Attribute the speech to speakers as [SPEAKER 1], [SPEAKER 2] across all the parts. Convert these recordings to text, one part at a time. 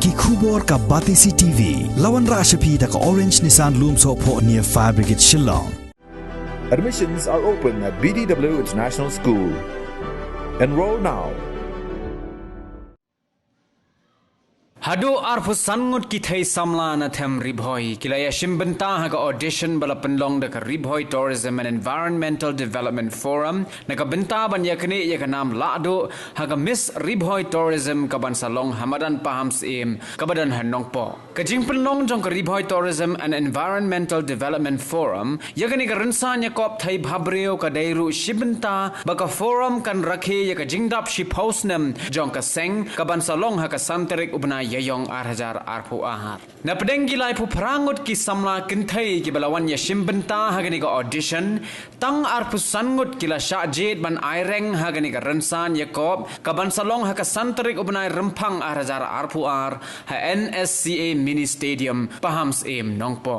[SPEAKER 1] ki khubor ka Batisi TV lawan ra shapi da ka Orange Nissan Loom so pho near Fire Brigade Shillong.
[SPEAKER 2] Admissions are open at BDW International School. Enroll now.
[SPEAKER 3] Hado arfu sangut ki thai samla na them ribhoi kilaya shimbanta ha audition bala penlong da ka ribhoi Tourism and Environmental Development Forum na ka benta ban yakne ya nam lado ha Miss Ribhoi Tourism ka ban salong hamadan pahams em ka badan hanong po ka jing penlong jong ka Ribhoi Tourism and Environmental Development Forum yakni ka rensan ya kop thai bhabreo ka dairu shimbanta ba ka forum kan rakhe ya ka jingdap shi posnem jong ka seng ka ban salong ha ka santerik ubna yayong arhajar arpu ahar na pedenggi lai pu prangut ki samla kinthai ki balawan ya shimbenta hagani ka audition tang arpu sangut kila shajed ban aireng hagani ka rensan yakob ka ban salong ha ka santerik ubnai rempang arhajar arpu ar ha NSCA mini stadium pahams em nongpo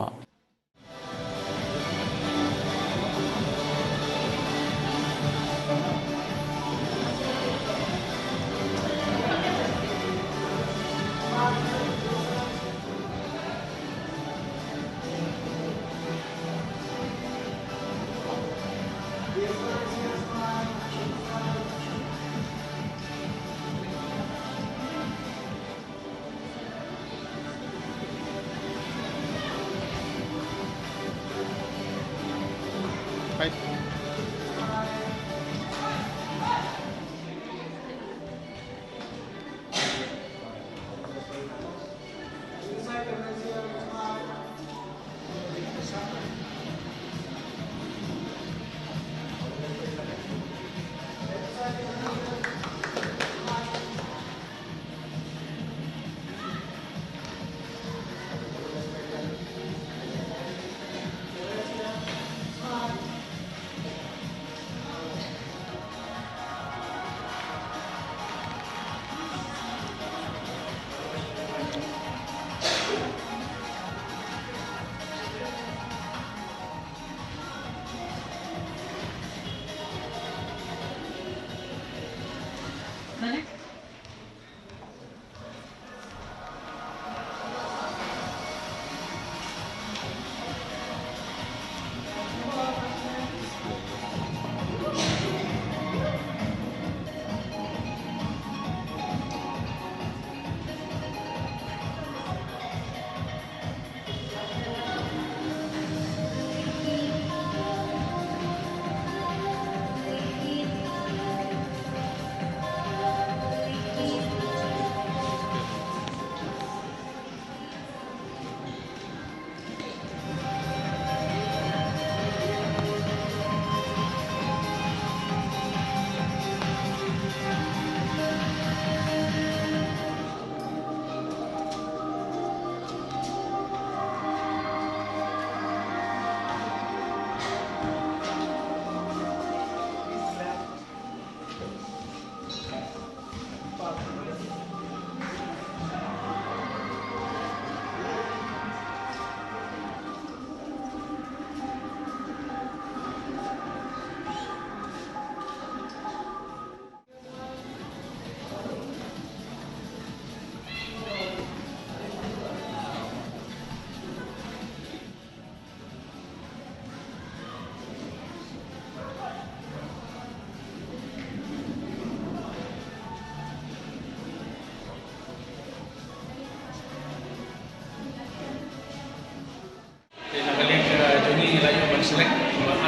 [SPEAKER 4] select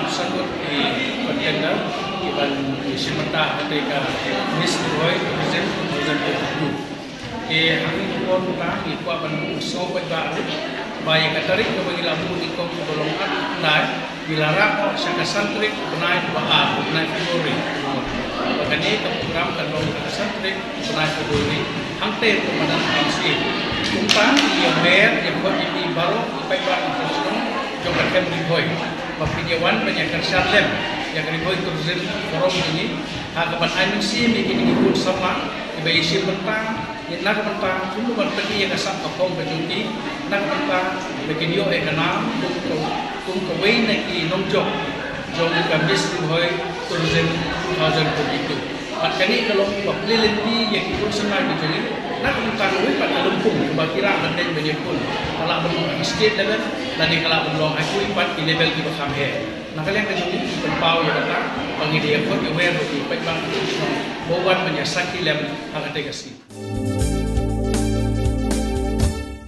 [SPEAKER 4] sangat di kontender iban simenta ketika Miss Ribhoi Tourism 2022 hang pon ka ikwa ban so ba bayi katarik ke bagi labu di kom golongan nai dilarang ko sa kasantrik benai ba benai Februari bakani ke program kan kasantrik benai Februari hang te kepada MC tumpang yang ber yang buat ini baru ipai ba Jokat Kem Ribhoi Papinyawan banyak kerjaan yang Ribhoi Tourism Forum ini hakapan IMC bikin ikut sama ibai isi bentang nak bentang dulu kan pergi yang kasar kapong berjuti nak bentang bikin yo ekanam tung kawai neki nongjok jom Miss Ribhoi Tourism 2022 pada kali kalau pilih lebih yang ikut senang di sini nak bentang wih pada lumpung kira benda menyebut kalau belum state level dan kalau belum aku ipat di level di bawah he. Nak kalian kejuni penpau yang datang panggil dia kot aware di pekbang bawan menyesaki level harga tegasi.